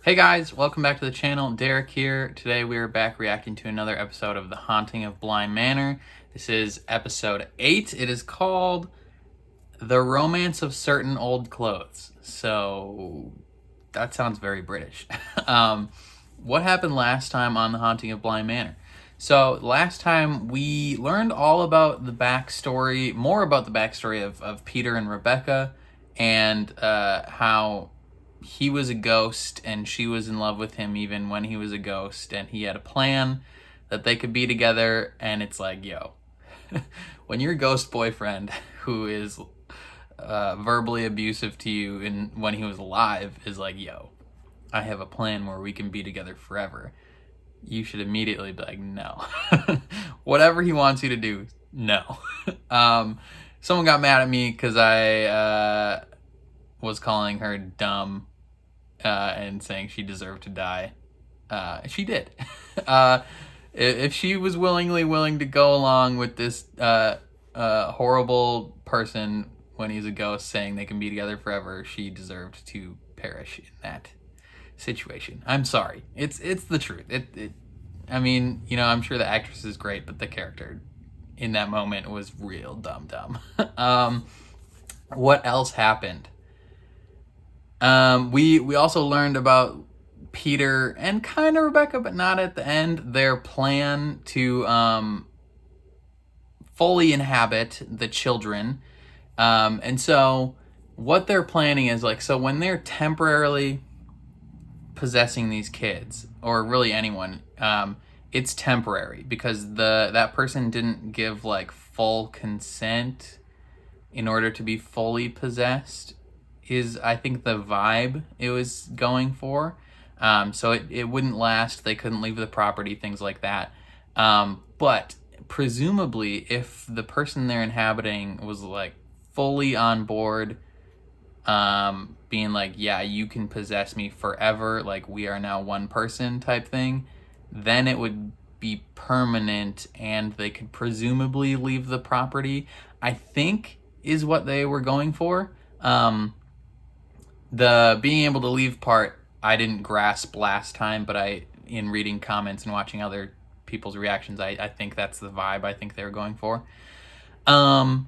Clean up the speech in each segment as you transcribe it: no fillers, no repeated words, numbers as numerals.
Hey guys, welcome back to the channel. Derek here. Today we are back reacting to another episode of The Haunting of Bly Manor. This is episode 8. It is called The Romance of Certain Old Clothes. So that sounds very British. What happened last time on The Haunting of Bly Manor? So last time we learned all about the backstory, more about the backstory of Peter and Rebecca, and how he was a ghost and she was in love with him even when he was a ghost, and he had a plan that they could be together. And it's like, yo, when your ghost boyfriend, who is verbally abusive to you when he was alive, is like, yo, I have a plan where we can be together forever, you should immediately be like, no. Whatever he wants you to do, no. Someone got mad at me because I was calling her dumb and saying she deserved to die. She did. If she was willing to go along with this horrible person when he's a ghost saying they can be together forever, she deserved to perish in that situation. I'm sorry. It's the truth. I mean, you know, I'm sure the actress is great, but the character in that moment was real dumb. What else happened? We also learned about Peter and kind of Rebecca, but not at the end, their plan to fully inhabit the children. And so what they're planning is like, so when they're temporarily possessing these kids, or really anyone, it's temporary because that person didn't give like full consent in order to be fully possessed, is I think the vibe it was going for. So it wouldn't last. They couldn't leave the property, things like that. But presumably, if the person they're inhabiting was like fully on board, being like, yeah, you can possess me forever, like we are now one person type thing, then it would be permanent and they could presumably leave the property, I think is what they were going for. The being able to leave part I didn't grasp last time, but in reading comments and watching other people's reactions, I think that's the vibe I think they were going for. And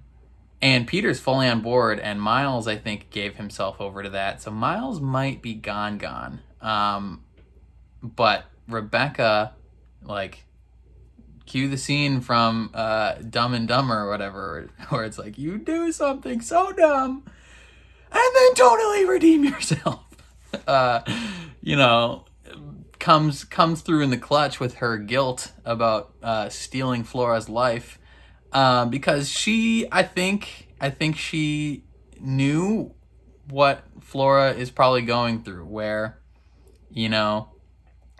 Peter's fully on board, and Miles, I think, gave himself over to that. So Miles might be gone. But Rebecca, like, cue the scene from Dumb and Dumber or whatever, where it's like, you do something so dumb and then totally redeem yourself. You know, comes through in the clutch with her guilt about stealing Flora's life, because I think she knew what Flora is probably going through, where, you know,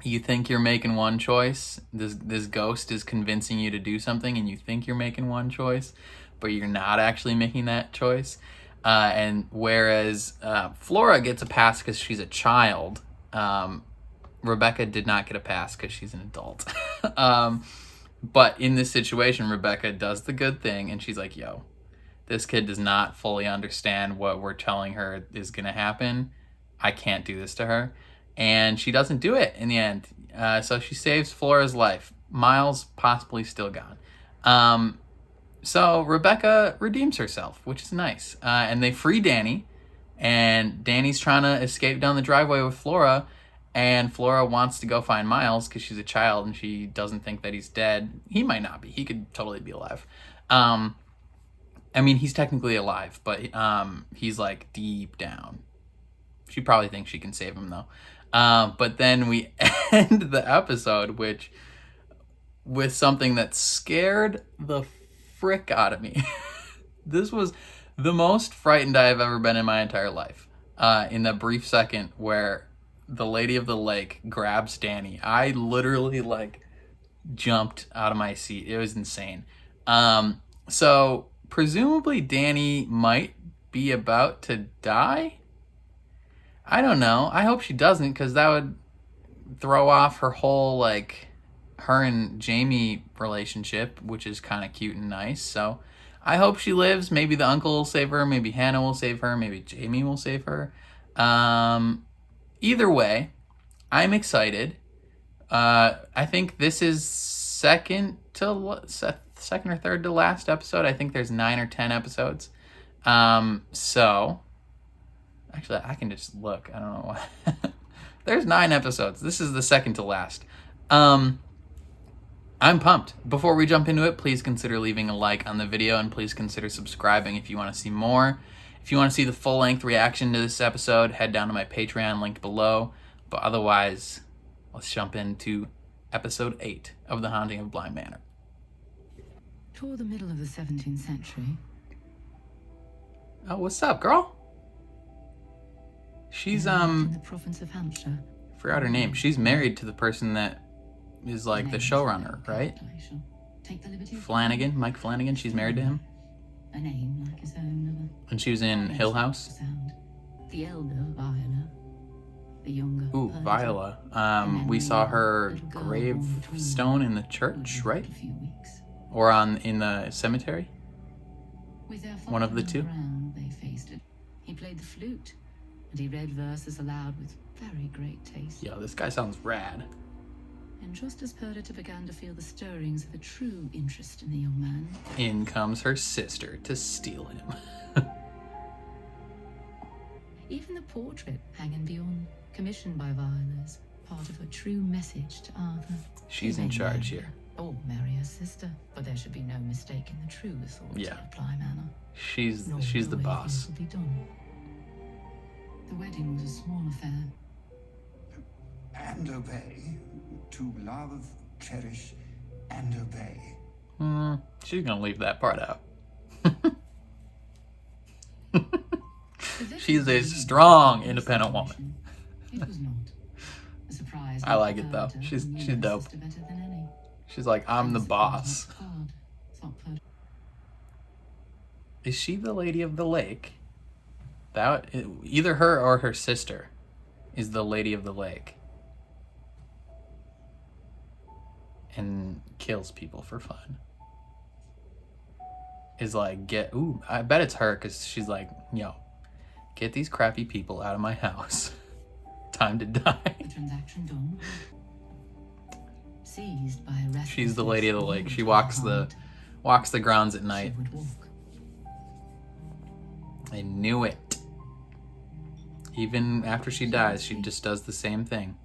you think you're making one choice, this ghost is convincing you to do something, and you think you're making one choice, but you're not actually making that choice. And whereas Flora gets a pass because she's a child, Rebecca did not get a pass because she's an adult. But in this situation, Rebecca does the good thing, and she's like, yo, this kid does not fully understand what we're telling her is going to happen. I can't do this to her. And she doesn't do it in the end. So she saves Flora's life. Miles possibly still gone. So Rebecca redeems herself, which is nice. And they free Danny, and Danny's trying to escape down the driveway with Flora, and Flora wants to go find Miles because she's a child and she doesn't think that he's dead. He might not be. He could totally be alive. I mean, he's technically alive, but he's like deep down. She probably thinks she can save him though. But then we end the episode with something that scared the frick out of me. This was the most frightened I have ever been in my entire life. In the brief second where the lady of the lake grabs Danny, I literally like jumped out of my seat. It was insane. So presumably Danny might be about to die. I don't know. I hope she doesn't, because that would throw off her whole, like, her and Jamie relationship, which is kind of cute and nice. So I hope she lives. Maybe the uncle will save her. Maybe Hannah will save her. Maybe Jamie will save her. Either way, I'm excited. I think this is second or third to last episode. I think there's 9 or 10 episodes. So actually, I can just look. I don't know why. There's 9 episodes. This is the second to last. I'm pumped. Before we jump into it, please consider leaving a like on the video, and please consider subscribing if you want to see more. If you want to see the full-length reaction to this episode, head down to my Patreon linked below. But otherwise, let's jump into episode 8 of The Haunting of Bly Manor. Toward the middle of the 17th century. Oh, what's up, girl? She's in the province of Hampshire. Forgot her name. She's married to the person that is like the showrunner, right? Flanagan, Mike Flanagan. She's married to him. A name like his own. And she was in Hill House. The elder Viola, the younger. Ooh, Viola. We saw her gravestone in the church, right? Or in the cemetery. One of the two. They faced it. He played the flute, and he read verses aloud with very great taste. Yo, this guy sounds rad. And just as Perdita began to feel the stirrings of a true interest in the young man, in comes her sister to steal him. Even the portrait hanging beyond, commissioned by Viola, is part of a true message to Arthur. She's in charge here. Or marry her sister, but there should be no mistaking the true authority of Bly Manor. She's the boss. Would be done. The wedding was a small affair. And obey. To love, cherish, and obey. She's gonna leave that part out. She's a strong, independent woman. It was not a surprise. I like it though. She's dope. She's like, I'm the boss. Is she the lady of the lake? That either her or her sister is the lady of the lake. And kills people for fun. Is like, I bet it's her, because she's like, yo, get these crappy people out of my house. Time to die. The transaction done. Seized by a She's the lady of the lake. She walks the grounds at night. I knew it. Even after she dies, she just does the same thing.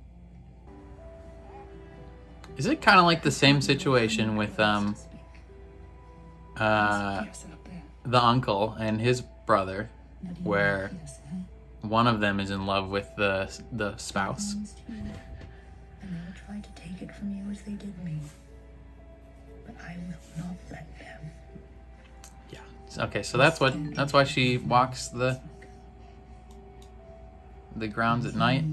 Is it kind of like the same situation with the uncle and his brother, where one of them is in love with the spouse? And they will try to take it from you as they did me, but I will not let them. Yeah. Okay, so that's why she walks the grounds at night,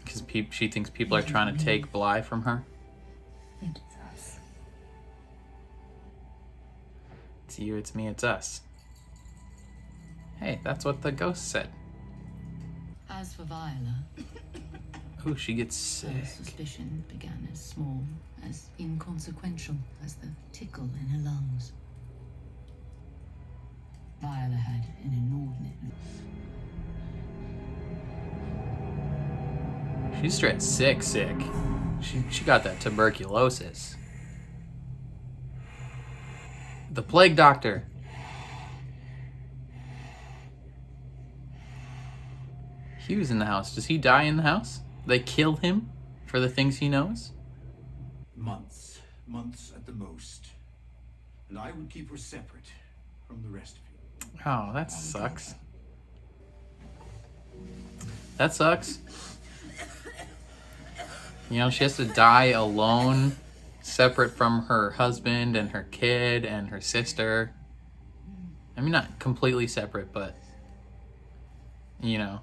because she thinks people are trying to take Bly from her. It's us. It's you, it's me, it's us. Hey, that's what the ghost said. As for Viola, ooh, she gets sick. her suspicion began as small, as inconsequential as the tickle in her lungs. Viola had an inordinate. She's straight sick. She got that tuberculosis. The plague doctor. He was in the house. Does he die in the house? They kill him for the things he knows? Months at the most. And I would keep her separate from the rest of you. Oh, that sucks. That sucks. You know, she has to die alone, separate from her husband and her kid and her sister. I mean, not completely separate, but, you know.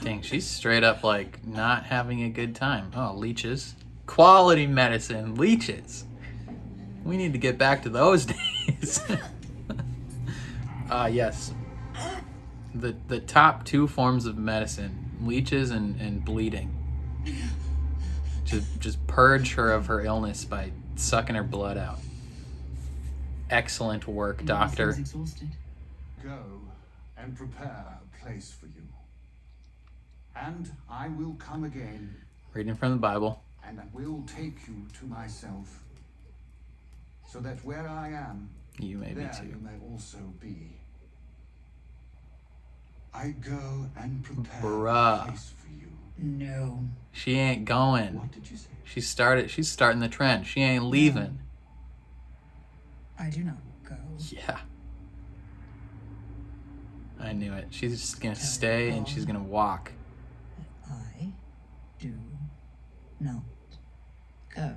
Dang, she's straight up, like, not having a good time. Oh, leeches. Quality medicine, leeches. We need to get back to those days. Yes. The top 2 forms of medicine. Leeches and bleeding. Just purge her of her illness by sucking her blood out. Excellent work, doctor. Go and prepare a place for you. And I will come again, Reading from the Bible. and I will take you to myself, so that where I am, You may be there too. you may also be. I go and prepare Bruh. a place for you. No. She ain't going. What did you say? She's starting the trend. She ain't leaving. I do not go. Yeah. I knew it. She's just gonna stay and she's gonna walk. I do not go.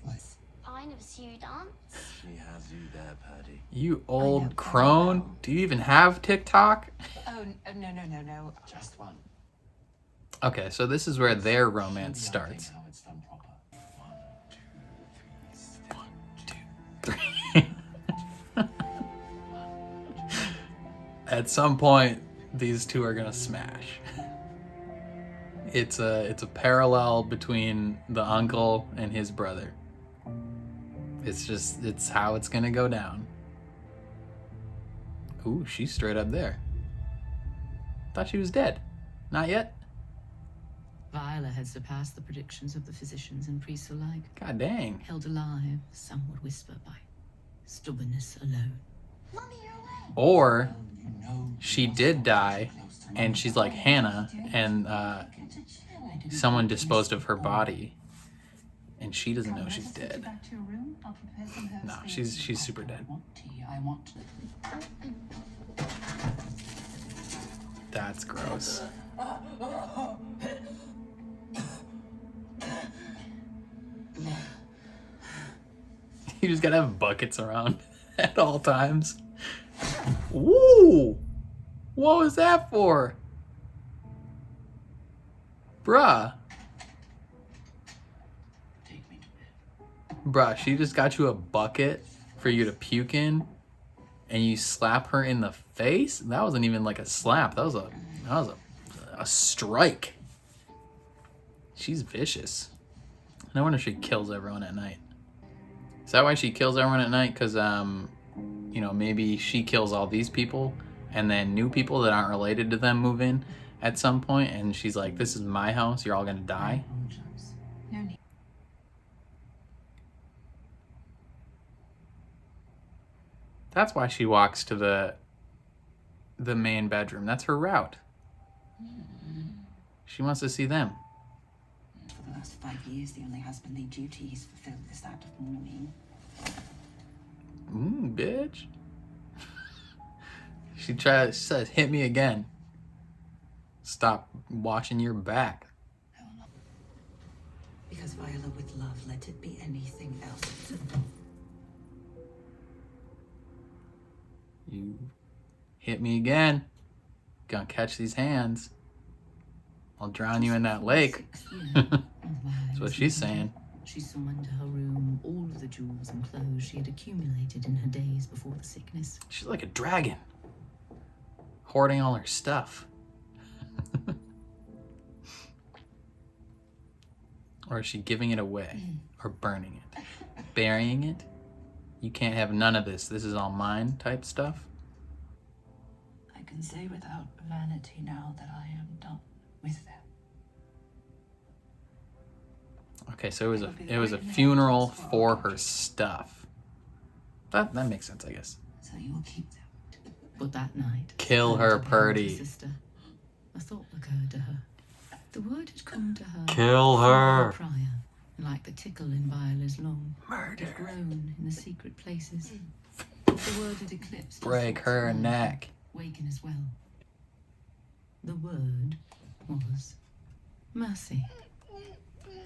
What? I never see you dance. She has you there, Purdy. You old crone. Do you even have TikTok? Oh, no. Just one. Okay, so this is where their romance starts. How it's done proper. 1, 2, 3. 1, 2, 3. At some point, these two are gonna smash. It's a parallel between the uncle and his brother. It's how it's gonna go down. Ooh, she's straight up there. Thought she was dead. Not yet? Viola had surpassed the predictions of the physicians and priests alike. God dang. Held alive, some would whisper, by stubbornness alone. Mummy, you're away. Or she did die and she's like Hannah and someone disposed of her body and she doesn't know she's dead. No, she's super dead. That's gross. You just gotta have buckets around at all times. Ooh! What was that for? Bruh. Bruh, she just got you a bucket for you to puke in and you slap her in the face? That wasn't even like a slap. That was a strike. She's vicious. No wonder she kills everyone at night. Is that why she kills everyone at night? Because, you know, maybe she kills all these people and then new people that aren't related to them move in at some point and she's like, this is my house, you're all gonna die. That's why she walks to the main bedroom. That's her route. She wants to see them. For the last 5 years, the only husbandly duty he's fulfilled is that of mourning. Bitch. She says, hit me again. Stop watching your back. Because Viola, with love, let it be anything else. You hit me again. Gonna catch these hands. I'll drown you in that lake. That's what she's saying. She summoned to her room all of the jewels and clothes she had accumulated in her days before the sickness. She's like a dragon. Hoarding all her stuff. Or is she giving it away? Or burning it? Burying it? You can't have none of this. This is all mine type stuff. I can say without vanity now that I am done with them. Okay, so it was a funeral for her stuff. That makes sense, I guess. So you will keep them. But that night, Kill her, her Purdy. sister, a thought occurred to her. The word had come to her. Kill from her. the prior, and like the tickle in Viola's lung, Murder. had grown in the secret places. The word had eclipsed. Break her neck. Waken as well. The word was mercy,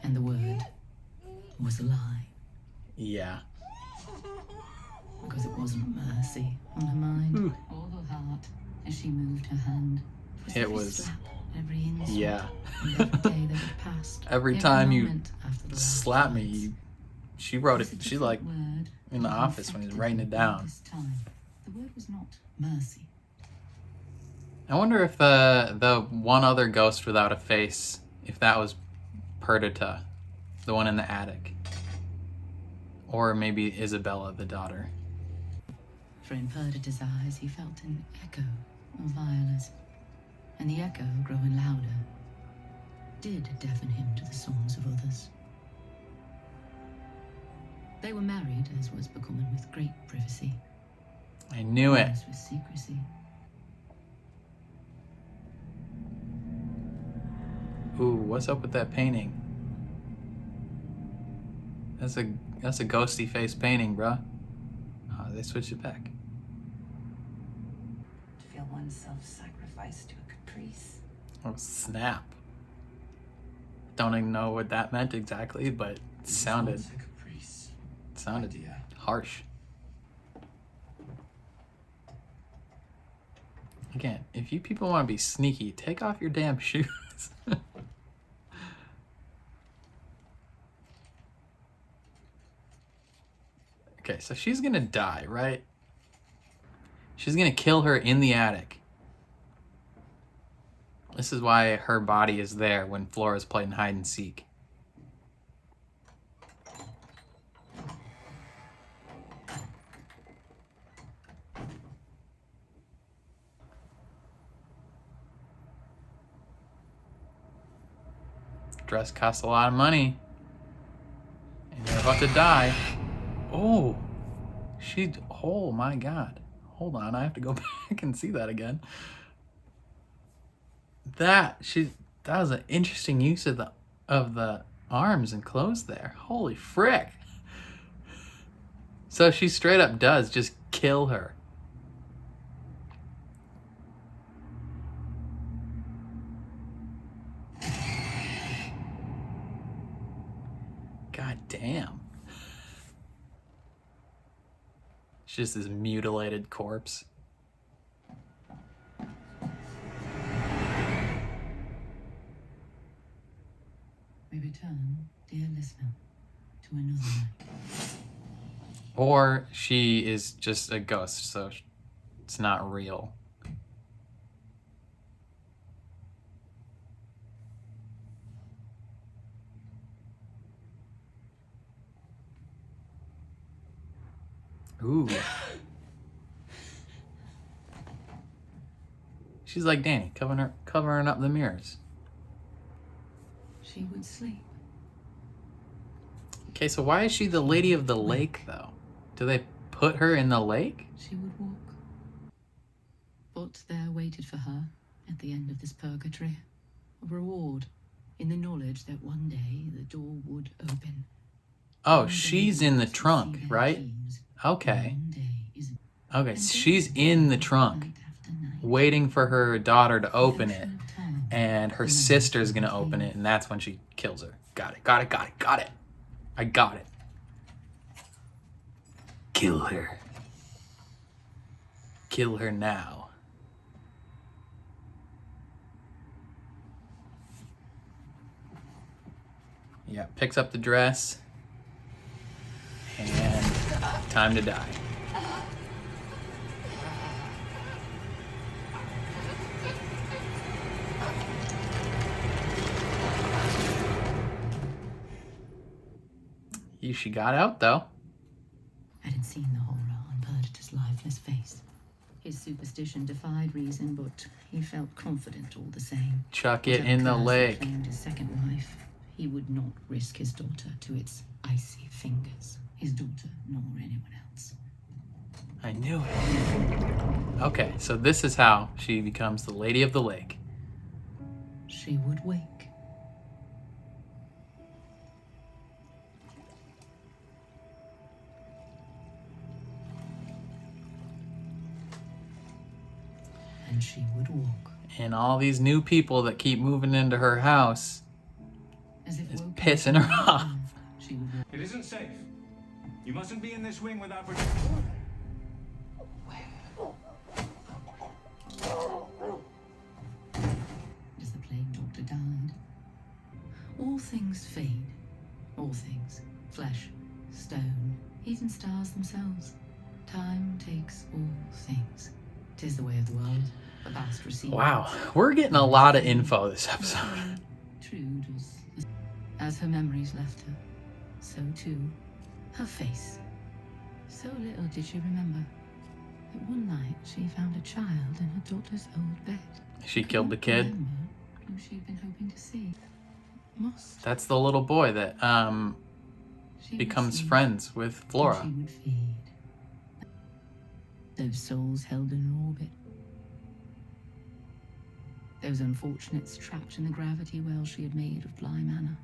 and the word was a lie. Yeah. Because it wasn't mercy on her mind or her heart as she moved her hand. It every was- slap, every insult, Yeah. and every day that had passed. Every time you moment after the last slap me, words. she wrote Was it. a She different like word in the that office when he's infected writing her it down. This time. The word was not mercy. I wonder if the one other ghost without a face, if that was Perdita, the one in the attic, or maybe Isabella, the daughter. For in Perdita's eyes he felt an echo of Viola's, and the echo growing louder did deafen him to the songs of others. They were married, as was becoming, with great privacy. I knew it. As with secrecy. Ooh, what's up with that painting? That's a ghosty face painting, bruh. Oh, they switched it back. To feel oneself sacrificed to a caprice. Oh, snap. Don't even know what that meant exactly, but it sounded harsh. Again, if you people want to be sneaky, take off your damn shoes. Okay, so she's gonna die, right? She's gonna kill her in the attic. This is why her body is there when Flora's playing hide and seek. Dress costs a lot of money. And you're about to die. Oh, oh my God. Hold on, I have to go back and see that again. That was an interesting use of the arms and clothes there. Holy frick. So she straight up does just kill her. God damn. It's just this mutilated corpse. We return, dear listener, to another night. Or she is just a ghost, so it's not real. Ooh. She's like Danny, covering up the mirrors. She would sleep. Okay, so why is she the lady of the lake, though? Do they put her in the lake? She would walk. But there waited for her, at the end of this purgatory, a reward, in the knowledge that one day the door would open. Oh, she's in the trunk, right? Okay. Okay, she's in the trunk, waiting for her daughter to open it, and her sister's gonna open it, and that's when she kills her. Got it. I got it. Kill her. Kill her now. Yeah, picks up the dress, and time to die. She got out, though. I had seen the horror on Perdita's lifeless face. His superstition defied reason, but he felt confident all the same. Chuck it in the lake. Claimed his second wife. He would not risk his daughter to its icy fingers. His daughter, nor anyone else. I knew it. Okay, so this is how she becomes the Lady of the Lake. She would wake. And she would walk. And all these new people that keep moving into her house As if is woken pissing her off. She would walk. It isn't safe. You mustn't be in this wing without protection. As the plague doctor died, all things fade. All things. Flesh, stone, even stars themselves. Time takes all things. 'Tis the way of the world. The past recedes. Wow, we're getting a lot of info this episode. True, as her memories left her, so too her face. So little did she remember. that one night she found a child in her daughter's old bed. She killed the kid. Remember who she'd been hoping to see. Must That's the little boy that she becomes would see, friends with and Flora. she would feed. Those souls held in orbit. Those unfortunates trapped in the gravity well she had made of Bly Manor.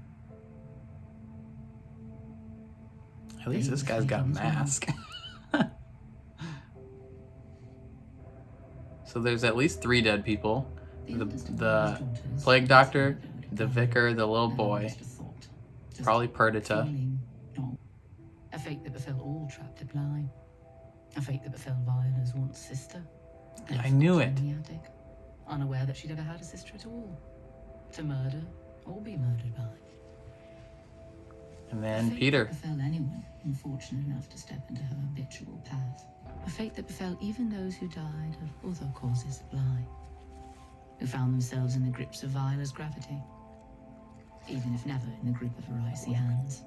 At least this guy's got a mask. So there's at least 3 dead people. The plague doctor, the vicar, the little boy, probably Perdita. A fate that befell all trapped at Bly. A fate that befell Viola's once sister. I knew it. In the attic, unaware that she'd ever had a sister at all. To murder or be murdered by. And A then fate Peter. that befell anyone unfortunate enough to step into her habitual path. A fate that befell even those who died of other causes at Bly. Who found themselves in the grips of Viola's gravity. Even if never in the grip of her icy hands.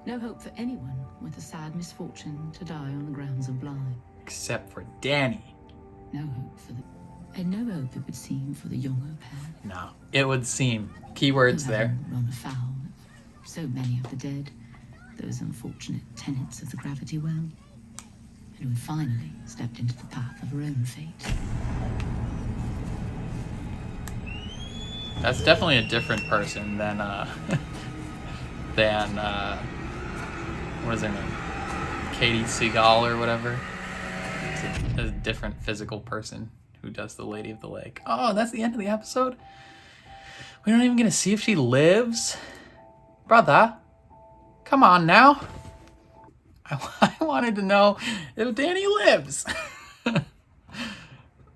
No hope for anyone with the sad misfortune to die on the grounds of Bly. Except for Danny. No hope for the... And no hope, it would seem, for the younger pair. No, it would seem. Keywords Who there. having run afoul of so many of the dead, those unfortunate tenants of the gravity well, and who had finally stepped into the path of her own fate. That's definitely a different person than what is her name? Katie Seagal or whatever. It's a different physical person who does the Lady of the Lake. Oh, that's the end of the episode? We're not even gonna see if she lives? Brother, come on now. I wanted to know if Danny lives.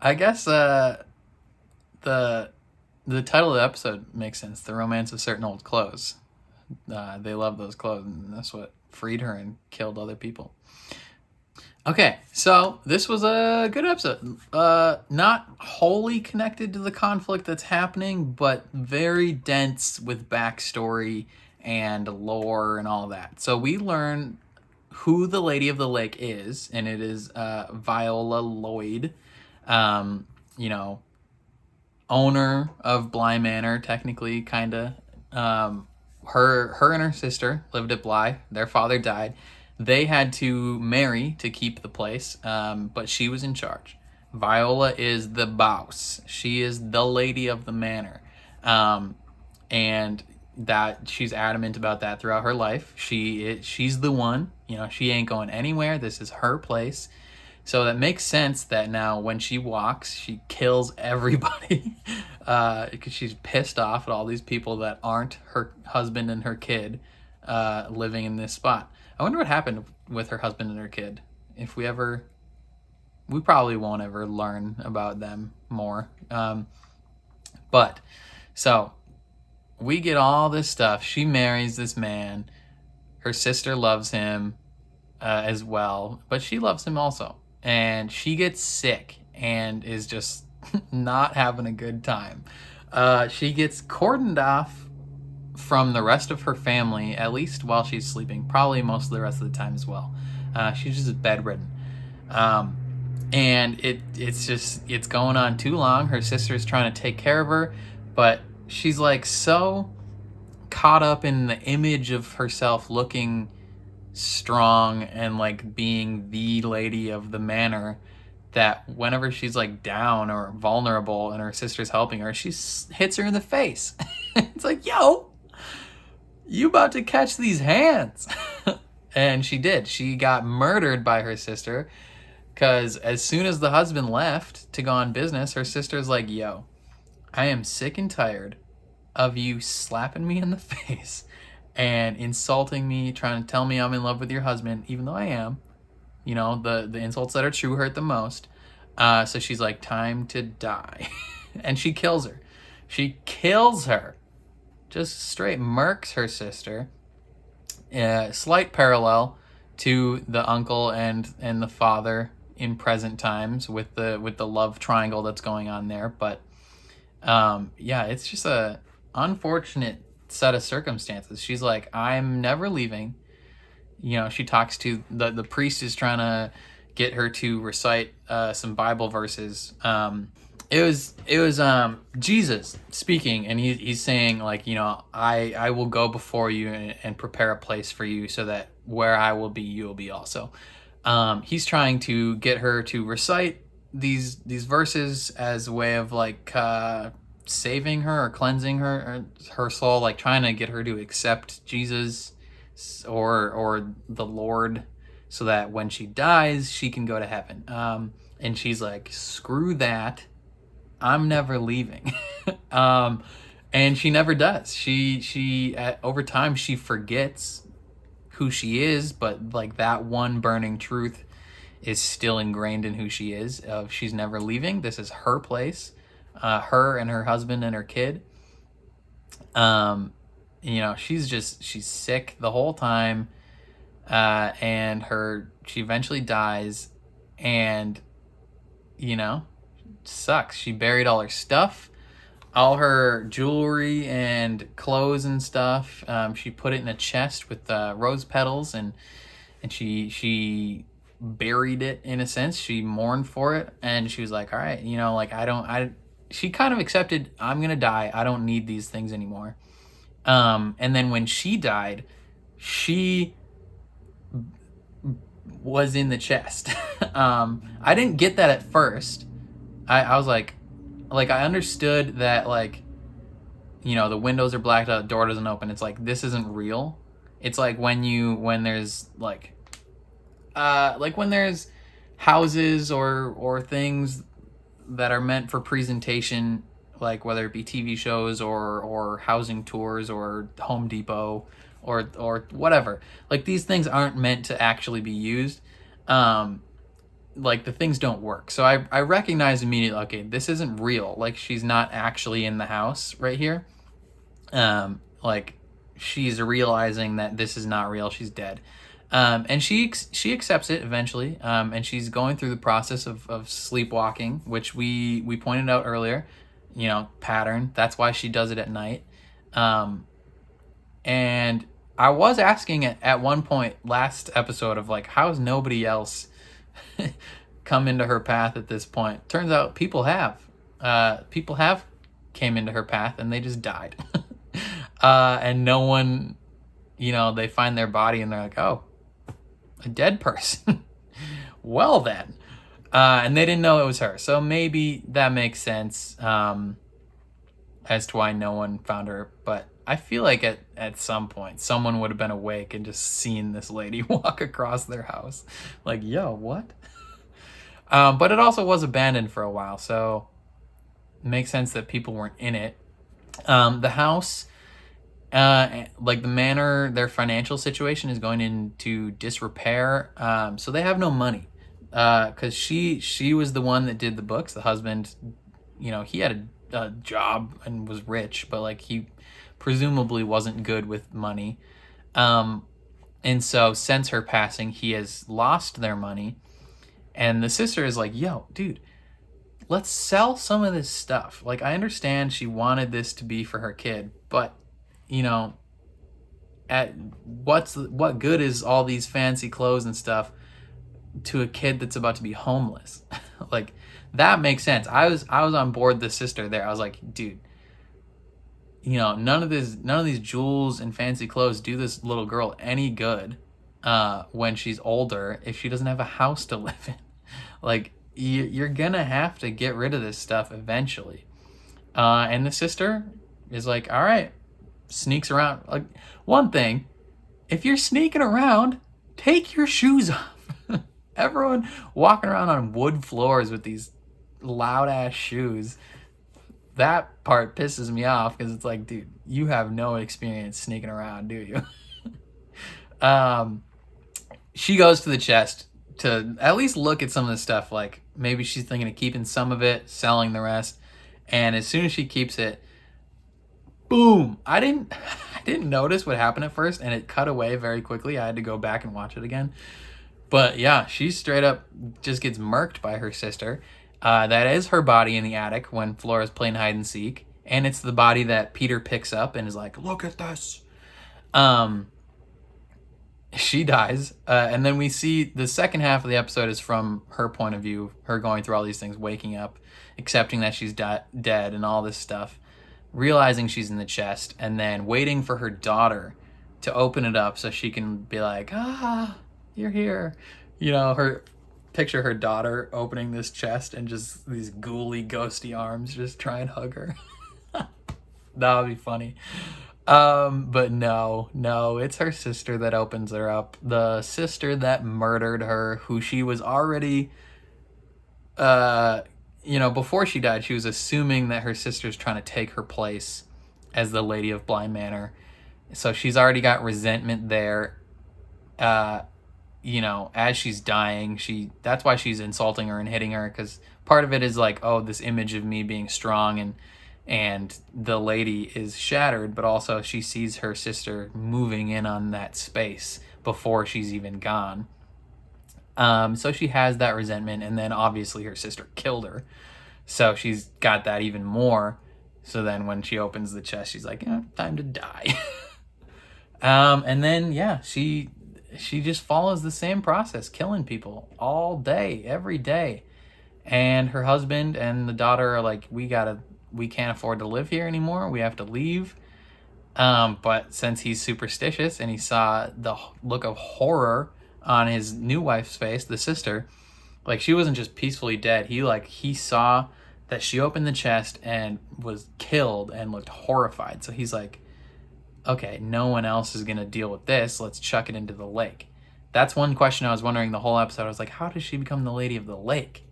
I guess the title of the episode makes sense. The Romance of Certain Old Clothes. They love those clothes, and that's what freed her and killed other people. Okay, so this was a good episode. Not wholly connected to the conflict that's happening, but very dense with backstory and lore and all that. So we learn who the Lady of the Lake is, and it is Viola Lloyd, owner of Bly Manor, technically, kind of. Her and her sister lived at Bly. Their father died. They had to marry to keep the place, but she was in charge. Viola is the boss. She is the lady of the manor. And that she's adamant about that throughout her life. She's the one. She ain't going anywhere. This is her place. So that makes sense that now when she walks, she kills everybody because she's pissed off at all these people that aren't her husband and her kid living in this spot. I wonder what happened with her husband and her kid. If we probably won't ever learn about them more. But so we get all this stuff. She marries this man. Her sister loves him as well, but she loves him also. And she gets sick and is just not having a good time. She gets cordoned off from the rest of her family, at least while she's sleeping, probably most of the rest of the time as well. She's just bedridden. And it's going on too long. Her sister's trying to take care of her, but she's like so caught up in the image of herself looking strong and like being the lady of the manor that whenever she's like down or vulnerable and her sister's helping her, she hits her in the face. It's like, yo, you about to catch these hands. And she did. She got murdered by her sister because as soon as the husband left to go on business, her sister's like, yo, I am sick and tired of you slapping me in the face and insulting me, trying to tell me I'm in love with your husband, even though I am. The insults that are true hurt the most. So she's like, time to die. And she kills her. She kills her. Just straight murks her sister. Slight parallel to the uncle and the father in present times with the love triangle that's going on there. But it's just a unfortunate set of circumstances. She's like, I'm never leaving. she talks to the priest is trying to get her to recite some Bible verses. It was Jesus speaking, and he's saying, like, I will go before you and prepare a place for you, so that where I will be, you will be also. He's trying to get her to recite these verses as a way of, like, saving her or cleansing her soul, like trying to get her to accept Jesus or the Lord, so that when she dies, she can go to heaven. And she's like, screw that. I'm never leaving. And she never does. She over time, she forgets who she is, but, like, that one burning truth is still ingrained in who she is. She's never leaving. This is her place. Her and her husband and her kid. She's sick the whole time. And she eventually dies, and, sucks. She buried all her stuff, all her jewelry and clothes and stuff. She put it in a chest with rose petals, and she buried it, in a sense. She mourned for it, and she was like, all right, she kind of accepted, I'm gonna die, I don't need these things anymore. And then when she died, she was in the chest. I didn't get that at first. I was like, I understood that, like, the windows are blacked out, the door doesn't open. It's like, this isn't real. It's like when there's when there's houses or things that are meant for presentation, like whether it be TV shows or housing tours or Home Depot or whatever. Like, these things aren't meant to actually be used. Like, the things don't work. So I recognized immediately, okay, this isn't real. Like, she's not actually in the house right here. Like, she's realizing that this is not real. She's dead. And she accepts it eventually. And she's going through the process of sleepwalking, which we pointed out earlier, pattern. That's why she does it at night. And I was asking at one point last episode of, like, how's nobody else come into her path at this point? Turns out people have came into her path, and they just died. And no one, they find their body and they're like, oh, a dead person. Well then. And they didn't know it was her. So maybe that makes sense as to why no one found her. But I feel like at some point, someone would have been awake and just seen this lady walk across their house. Like, yo, what? But it also was abandoned for a while, so it makes sense that people weren't in it. The house, like the manor, their financial situation is going into disrepair. So they have no money. Because she was the one that did the books. The husband, he had a job and was rich, but, like, he presumably wasn't good with money. And so since her passing, he has lost their money. And the sister is like, yo, dude, let's sell some of this stuff. Like, I understand she wanted this to be for her kid, but, what good is all these fancy clothes and stuff to a kid that's about to be homeless? Like, that makes sense. I was on board the sister there. I was like, dude, none of these jewels and fancy clothes do this little girl any good when she's older, if she doesn't have a house to live in. Like, you're gonna have to get rid of this stuff eventually. And the sister is like, all right, sneaks around. Like, one thing, if you're sneaking around, take your shoes off. Everyone walking around on wood floors with these loud ass shoes, that part pisses me off, because it's like, dude, you have no experience sneaking around, do you? She goes to the chest to at least look at some of the stuff. Like, maybe she's thinking of keeping some of it, selling the rest. And as soon as she keeps it, boom! I didn't notice what happened at first, and it cut away very quickly. I had to go back and watch it again. But yeah, she straight up just gets murked by her sister. That is her body in the attic when Flora's playing hide and seek. And it's the body that Peter picks up and is like, look at this. she dies. And then we see the second half of the episode is from her point of view, her going through all these things, waking up, accepting that she's dead and all this stuff, realizing she's in the chest, and then waiting for her daughter to open it up so she can be like, ah, you're here. You know, picture her daughter opening this chest and just these ghouly, ghosty arms just try and hug her. That would be funny. But no, it's her sister that opens her up. The sister that murdered her, who she was already, before she died, she was assuming that her sister's trying to take her place as the Lady of Bly Manor. So she's already got resentment there. As she's dying, that's why she's insulting her and hitting her, because part of it is like, oh, this image of me being strong and the lady is shattered, but also she sees her sister moving in on that space before she's even gone. So she has that resentment, and then obviously her sister killed her, so she's got that even more. So then when she opens the chest, she's like, time to die. And then she just follows the same process, killing people all day, every day. And her husband and the daughter are like, we can't afford to live here anymore. We have to leave. But since he's superstitious and he saw the look of horror on his new wife's face, the sister, like, she wasn't just peacefully dead. He saw that she opened the chest and was killed and looked horrified. So he's like, okay, no one else is going to deal with this. Let's chuck it into the lake. That's one question I was wondering the whole episode. I was like, how does she become the Lady of the Lake?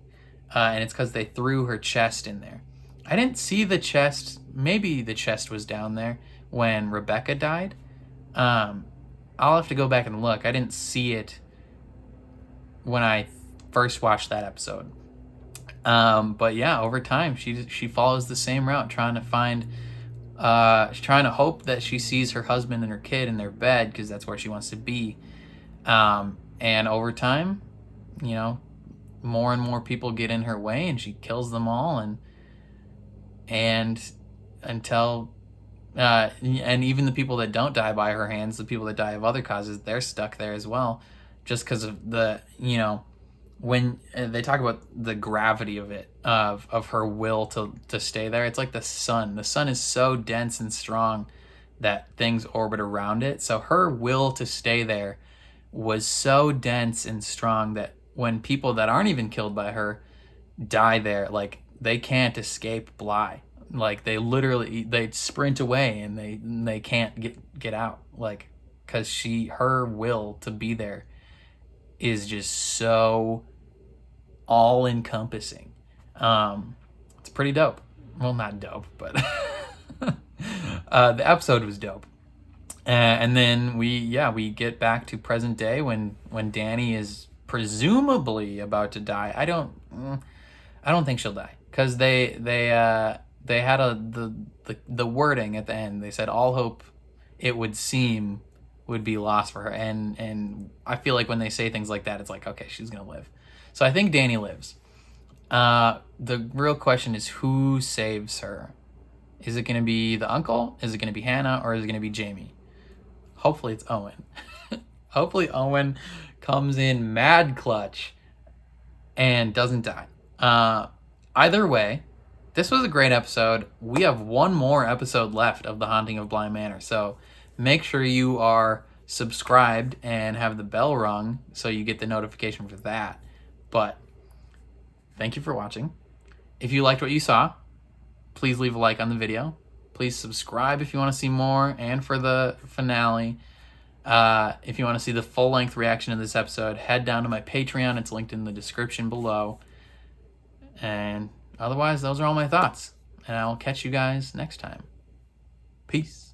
And it's because they threw her chest in there. I didn't see the chest. Maybe the chest was down there when Rebecca died. I'll have to go back and look. I didn't see it when I first watched that episode. But yeah, over time, she follows the same route, trying to find... she's trying to hope that she sees her husband and her kid in their bed, because that's where she wants to be. And over time, more and more people get in her way, and she kills them all, and until and even the people that don't die by her hands, the people that die of other causes, they're stuck there as well, just because of the when they talk about the gravity of it, of her will to stay there. It's like the sun is so dense and strong that things orbit around it, so her will to stay there was so dense and strong that when people that aren't even killed by her die there, like, they can't escape Bly. Like, they sprint away and they can't get out, like, because her will to be there is just so all encompassing. It's pretty dope. Well, not dope, but the episode was dope. And then we get back to present day when Dani is presumably about to die. I don't think she'll die, because they had the wording at the end. They said all hope, it would seem, would be lost for her, and I feel like when they say things like that, it's like, okay, she's gonna live. So I think Dani lives. The real question is, who saves her? Is it gonna be the uncle? Is it gonna be Hannah? Or is it gonna be Jamie? Hopefully it's Owen. Hopefully Owen comes in mad clutch and doesn't die. Either way, this was a great episode. We have one more episode left of The Haunting of Bly Manor, so make sure you are subscribed and have the bell rung so you get the notification for that. But thank you for watching. If you liked what you saw, please leave a like on the video. Please subscribe if you want to see more, and for the finale, if you want to see the full-length reaction to this episode, head down to my Patreon. It's linked in the description below. And otherwise, those are all my thoughts. And I'll catch you guys next time. Peace.